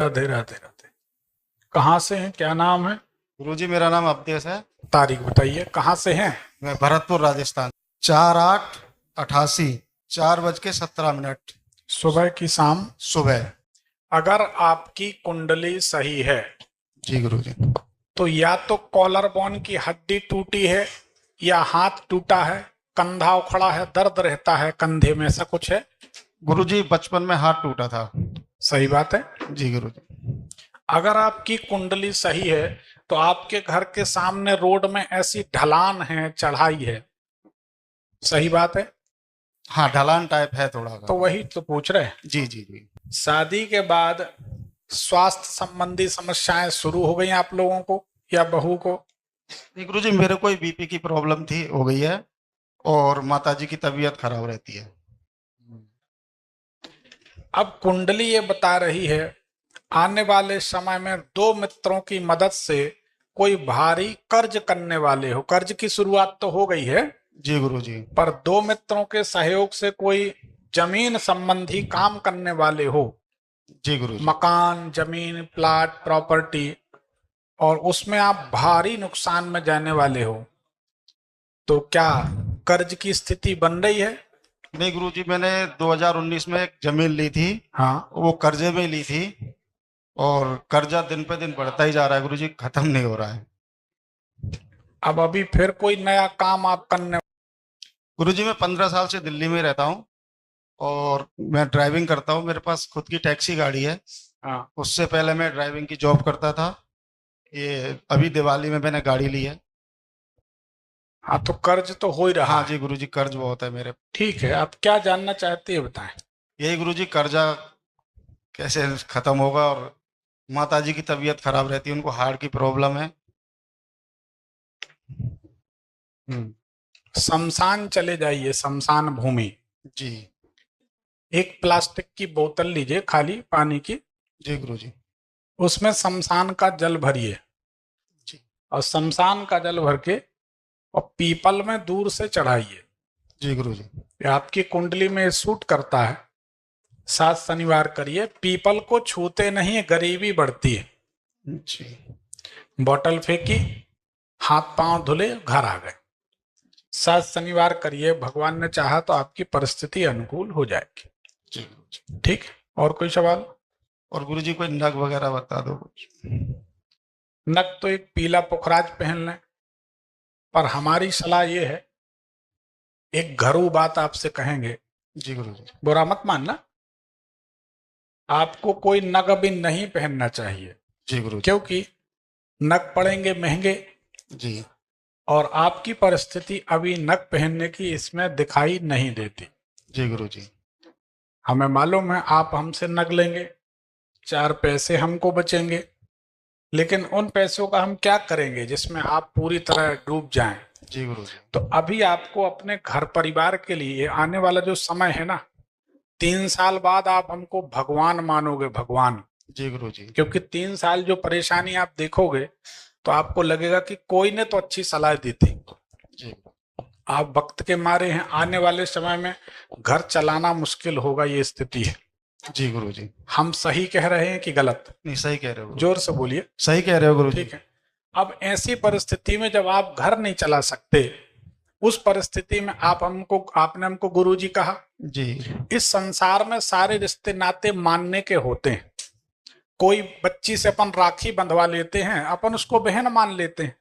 राधे राधे राधे। कहाँ से हैं, क्या नाम है? गुरुजी मेरा नाम अवधेश है। तारीख बताइए, कहाँ से हैं? मैं भरतपुर राजस्थान। 4/8/88 4:17। सुबह की शाम? सुबह। अगर आपकी कुंडली सही है जी गुरुजी। तो या तो कॉलर बोन की हड्डी टूटी है, या हाथ टूटा है, कंधा उखड़ा है, दर्द रहता है कंधे में, ऐसा कुछ है? गुरुजी बचपन में हाथ टूटा था। सही बात है। जी गुरुजी। अगर आपकी कुंडली सही है तो आपके घर के सामने रोड में ऐसी ढलान है, चढ़ाई है, सही बात है। हाँ, ढलान टाइप है थोड़ा तो सा। वही तो पूछ रहे हैं। जी जी जी। शादी के बाद स्वास्थ्य संबंधी समस्याएं शुरू हो गई आप लोगों को या बहू को? नहीं गुरुजी, मेरे को बीपी की प्रॉब्लम थी, हो गई है, और माताजी की तबीयत खराब रहती है। अब कुंडली ये बता रही है आने वाले समय में दो मित्रों की मदद से कोई भारी कर्ज करने वाले हो। कर्ज की शुरुआत तो हो गई है, जी गुरुजी। पर दो मित्रों के सहयोग से कोई जमीन संबंधी काम करने वाले हो। जी गुरुजी। मकान, जमीन, प्लाट, प्रॉपर्टी, और उसमें आप भारी नुकसान में जाने वाले हो। तो क्या कर्ज की स्थिति बन रही है? नहीं गुरुजी, मैंने 2019 में एक जमीन ली थी। हाँ। वो कर्जे में ली थी, और कर्जा दिन पे दिन बढ़ता ही जा रहा है गुरुजी, खत्म नहीं हो रहा है। अब अभी फिर कोई नया काम आप करने? गुरुजी मैं 15 साल से दिल्ली में रहता हूँ, और मैं ड्राइविंग करता हूँ। मेरे पास खुद की टैक्सी गाड़ी है। हाँ। उससे पहले मैं ड्राइविंग की जॉब करता था। ये अभी दिवाली में मैंने गाड़ी ली है। हाँ, तो कर्ज तो हो ही रहा हाँ है। जी गुरुजी, कर्ज बहुत है मेरे। ठीक है, आप क्या जानना चाहते हैं बताएं। यही गुरुजी, कर्जा कैसे खत्म होगा, और माताजी की तबीयत खराब रहती है, उनको हार्ट की प्रॉब्लम है। शमशान चले जाइए, शमशान भूमि। जी। एक प्लास्टिक की बोतल लीजिए, खाली पानी की। जी गुरुजी। उसमें शमशान का जल भरिए, जी। और शमशान का जल भर के और पीपल में दूर से चढ़ाइए। जी गुरुजी। ये आपकी कुंडली में सूट करता है। 7 शनिवार करिए। पीपल को छूते नहीं, गरीबी बढ़ती है। जी। बोतल फेंकी, हाथ पांव धुले, घर आ गए। 7 शनिवार करिए, भगवान ने चाहा तो आपकी परिस्थिति अनुकूल हो जाएगी। जी गुरुजी। ठीक। और कोई सवाल? और गुरुजी कोई नग वगैरह बता दो कुछ। नक तो एक पीला पुखराज पहन लें, पर हमारी सलाह ये है, एक घरू बात आपसे कहेंगे, जी गुरुजी। बुरा मत मानना। आपको कोई नग भी नहीं पहनना चाहिए, जी गुरुजी। क्योंकि नग पड़ेंगे महंगे, जी। और आपकी परिस्थिति अभी नग पहनने की इसमें दिखाई नहीं देती। जी गुरुजी। हमें मालूम है आप हमसे नग लेंगे, 4 पैसे हमको बचेंगे, लेकिन उन पैसों का हम क्या करेंगे जिसमें आप पूरी तरह डूब जाएं? जी गुरुजी। तो अभी आपको अपने घर परिवार के लिए आने वाला जो समय है ना, 3 साल बाद आप हमको भगवान मानोगे, भगवान। जी गुरुजी। क्योंकि 3 साल जो परेशानी आप देखोगे तो आपको लगेगा कि कोई ने तो अच्छी सलाह दी थी। जी। आप वक्त के मारे हैं, आने वाले समय में घर चलाना मुश्किल होगा, ये स्थिति है। जी गुरुजी। हम सही कह रहे हैं कि गलत? नहीं, सही कह रहे हो गुरुजी। जोर से बोलिए। सही कह रहे हो गुरुजी। ठीक है। अब ऐसी परिस्थिति में जब आप घर नहीं चला सकते, उस परिस्थिति में आपने हमको गुरुजी कहा। जी। इस संसार में सारे रिश्ते नाते मानने के होते हैं। कोई बच्ची से अपन राखी बंधवा लेते हैं, अपन उसको बहन मान लेते हैं,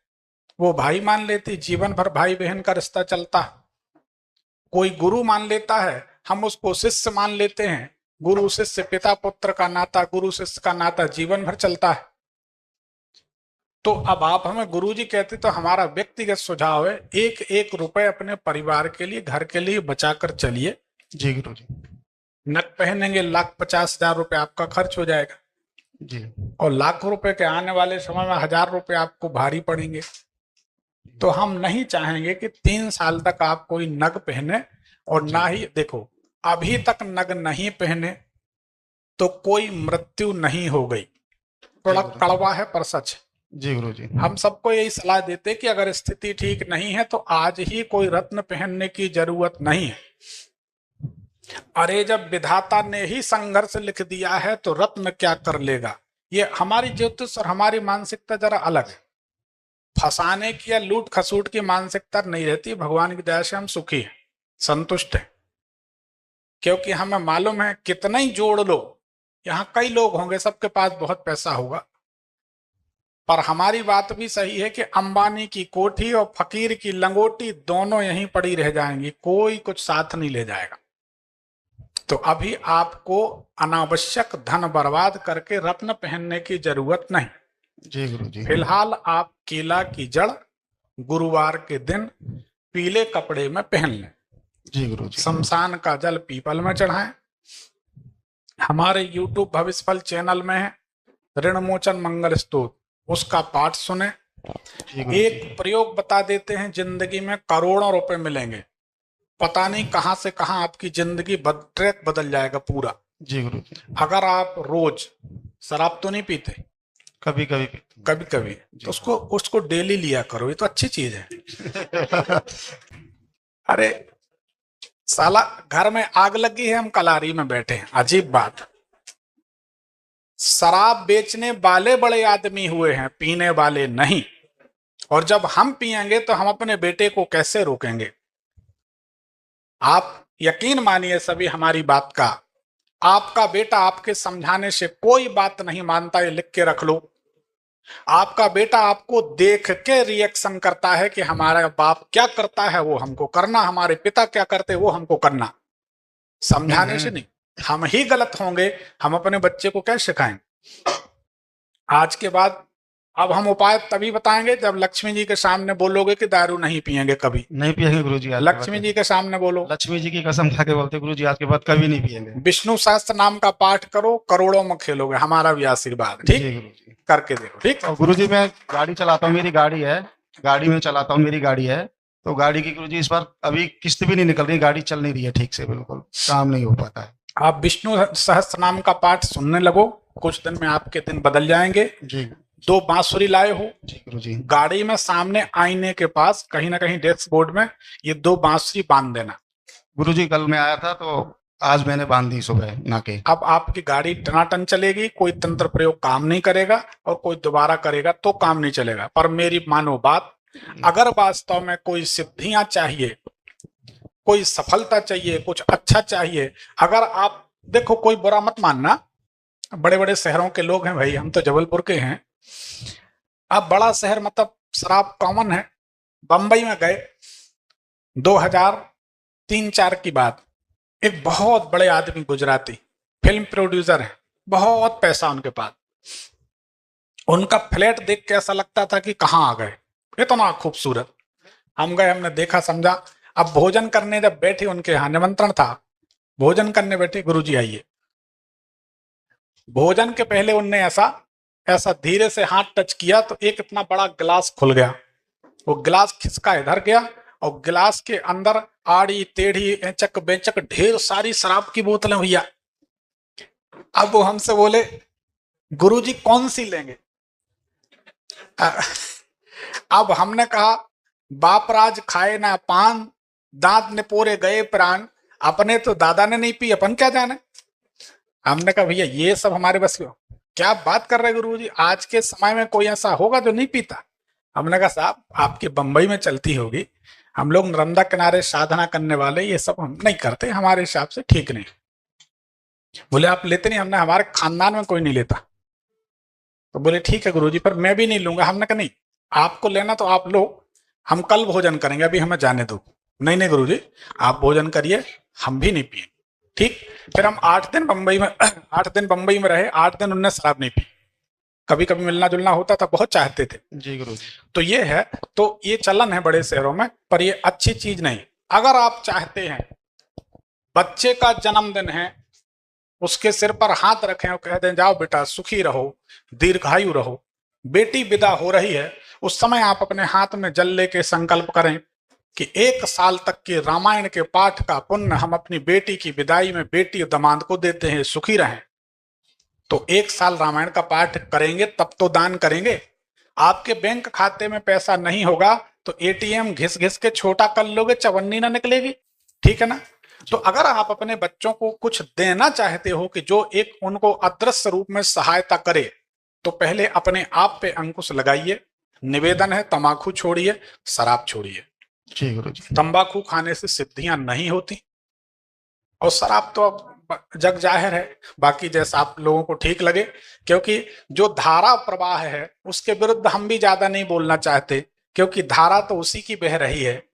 वो भाई मान लेती, जीवन भर भाई बहन का रिश्ता चलता है। कोई गुरु मान लेता है, हम उसको शिष्य मान लेते हैं, गुरु शिष्य, पिता पुत्र का नाता, गुरु शिष्य का नाता जीवन भर चलता है। तो अब आप हमें गुरुजी कहते, तो हमारा व्यक्तिगत सुझाव है, 1-1 रुपए अपने परिवार के लिए, घर के लिए बचा कर चलिए। जी गुरुजी। नक पहनेंगे, 1,50,000 रुपए आपका खर्च हो जाएगा, जी। और लाखों रुपए के आने वाले समय में 1,000 रुपए आपको भारी पड़ेंगे। तो हम नहीं चाहेंगे कि 3 साल तक आप कोई नग पहने, और ना ही देखो, अभी तक नग नहीं पहने तो कोई मृत्यु नहीं हो गई। थोड़ा कड़वा है पर सच। जी गुरुजी। हम सबको यही सलाह देते कि अगर स्थिति ठीक नहीं है तो आज ही कोई रत्न पहनने की जरूरत नहीं है। अरे जब विधाता ने ही संघर्ष लिख दिया है तो रत्न क्या कर लेगा। ये हमारी ज्योतिष और हमारी मानसिकता जरा अलग है। फंसाने की या लूट खसूट की मानसिकता नहीं रहती। भगवान की दया से हम सुखी हैं, संतुष्ट हैं, क्योंकि हमें मालूम है कितना ही जोड़ लो, यहाँ कई लोग होंगे, सबके पास बहुत पैसा होगा, पर हमारी बात भी सही है कि अंबानी की कोठी और फकीर की लंगोटी दोनों यहीं पड़ी रह जाएंगी, कोई कुछ साथ नहीं ले जाएगा। तो अभी आपको अनावश्यक धन बर्बाद करके रत्न पहनने की जरूरत नहीं। जी गुरु जी। फिलहाल आप केला की जड़ गुरुवार के दिन पीले कपड़े में पहन लें। जी गुरु जी। शमशान का जल पीपल में चढ़ाएं। हमारे YouTube भविष्य फल चैनल में है ऋण मोचन मंगल स्तोत्र, उसका पाठ सुने। जी गुरु जी। एक प्रयोग बता देते हैं, जिंदगी में करोड़ों रुपए मिलेंगे, पता नहीं कहां से कहां आपकी जिंदगी ट्रैक बदल जाएगा पूरा। जी गुरु जी। अगर आप रोज शराब तो नहीं पीते, कभी कभी कभी कभी, तो उसको डेली लिया करो, ये तो अच्छी चीज है। अरे साला घर में आग लगी है, हम कलारी में बैठे हैं, अजीब बात। शराब बेचने वाले बड़े आदमी हुए हैं, पीने वाले नहीं। और जब हम पिएंगे तो हम अपने बेटे को कैसे रोकेंगे? आप यकीन मानिए सभी हमारी बात का, आपका बेटा आपके समझाने से कोई बात नहीं मानता, ये लिख के रख लो। आपका बेटा आपको देख के रिएक्शन करता है कि हमारा बाप क्या करता है वो हमको करना, हमारे पिता क्या करते वो हमको करना। समझाने से नहीं, हम ही गलत होंगे, हम अपने बच्चे को क्या सिखाएंगे? आज के बाद अब हम उपाय तभी बताएंगे जब लक्ष्मी जी के सामने बोलोगे कि दारू नहीं पिएंगे कभी। नहीं पिएंगे गुरु जी। लक्ष्मी जी के सामने बोलो, लक्ष्मी जी की कसम खा के बोलते गुरु जी आज के बाद कभी नहीं पिएंगे। विष्णु सहस्त्र नाम का पाठ करो, करोड़ों में खेलोगे, हमारा भी आशीर्वाद। ठीक, जी गुरु जी। करके देखो। ठीक। और गुरु जी मैं गाड़ी चलाता हूँ, मेरी गाड़ी है, गाड़ी में चलाता हूँ, मेरी गाड़ी है, तो गाड़ी की गुरु जी इस बार अभी किस्त भी नहीं निकल रही, गाड़ी चल नहीं रही है ठीक से, बिल्कुल काम नहीं हो पाता है। आप विष्णु सहस्त्र नाम का पाठ सुनने लगो, कुछ दिन में आपके दिन बदल जाएंगे। जी 2 बांसुरी लाए हो, जी गुरु जी। गाड़ी में सामने आईने के पास कहीं ना कहीं डैशबोर्ड में ये 2 बांसुरी बांध देना। गुरु जी कल मैं आया था तो आज मैंने बांध दी सुबह नाके। अब आपकी गाड़ी टनाटन चलेगी, कोई तंत्र प्रयोग काम नहीं करेगा, और कोई दोबारा करेगा तो काम नहीं चलेगा। पर मेरी मानो बात, अगर वास्तव में कोई सिद्धियां चाहिए, कोई सफलता चाहिए, कुछ अच्छा चाहिए, अगर आप देखो, कोई बुरा मत मानना, बड़े बड़े शहरों के लोग हैं भाई, हम तो जबलपुर के हैं। अब बड़ा शहर मतलब शराब कॉमन है। बंबई में गए 2003-4 की बात, एक बहुत बड़े आदमी गुजराती फिल्म प्रोड्यूसर है, बहुत पैसा उनके पास। उनका फ्लैट देख के ऐसा लगता था कि कहाँ आ गए, इतना खूबसूरत। हम गए, हमने देखा समझा। अब भोजन करने जब बैठे, उनके यहाँ निमंत्रण था, भोजन करने बैठे, गुरुजी आइए। भोजन के पहले उनने ऐसा धीरे से हाथ टच किया तो एक इतना बड़ा गिलास खुल गया, वो गिलास खिसका इधर गया, और गिलास के अंदर आड़ी टेढ़ी एचक बेचक ढेर सारी शराब की बोतलें भैया। अब वो हमसे बोले, गुरुजी कौन सी लेंगे? अब हमने कहा, बाप राज खाए ना पान, दांत ने पोरे गए प्राण, अपने तो दादा ने नहीं पी, अपन क्या जाने। हमने कहा भैया ये सब हमारे बस में, क्या बात कर रहे गुरुजी, आज के समय में कोई ऐसा होगा जो नहीं पीता? हमने कहा साहब आपकी बंबई में चलती होगी, हम लोग नर्मदा किनारे साधना करने वाले ये सब हम नहीं करते, हमारे हिसाब से ठीक नहीं। बोले आप लेते नहीं? हमने हमारे खानदान में कोई नहीं लेता। तो बोले ठीक है गुरुजी, पर मैं भी नहीं लूंगा। हमने कहा नहीं, आपको लेना तो आप लो, हम कल भोजन करेंगे, अभी हमें जाने दो। नहीं नहीं गुरुजी आप भोजन करिए, हम भी नहीं पिए। ठीक। फिर हम 8 दिन बंबई में 8 दिन बंबई में रहे, 8 दिन उनने शराब नहीं पी। कभी कभी मिलना जुलना होता था, बहुत चाहते थे। जी गुरु जी। तो ये है, तो ये चलन है बड़े शहरों में, पर ये अच्छी चीज नहीं। अगर आप चाहते हैं बच्चे का जन्मदिन है, उसके सिर पर हाथ रखें और कह दें जाओ बेटा सुखी रहो, दीर्घायु रहो, बेटी विदा हो रही है, उस समय आप अपने हाथ में जल लेके संकल्प करें कि 1 साल तक के रामायण के पाठ का पुण्य हम अपनी बेटी की विदाई में बेटी और दामाद को देते हैं, सुखी रहें। तो 1 साल रामायण का पाठ करेंगे तब तो दान करेंगे। आपके बैंक खाते में पैसा नहीं होगा तो एटीएम घिस घिस के छोटा कर लोगे, चवन्नी ना निकलेगी। ठीक है ना? तो अगर आप अपने बच्चों को कुछ देना चाहते हो कि जो एक उनको अदृश्य रूप में सहायता करे, तो पहले अपने आप पे अंकुश लगाइए। निवेदन है, तंबाकू छोड़िए, शराब छोड़िए। जी गुरुजी। तंबाकू खाने से सिद्धियां नहीं होती, और शराब तो अब जग जाहिर है, बाकी जैसा आप लोगों को ठीक लगे, क्योंकि जो धारा प्रवाह है उसके विरुद्ध हम भी ज्यादा नहीं बोलना चाहते, क्योंकि धारा तो उसी की बह रही है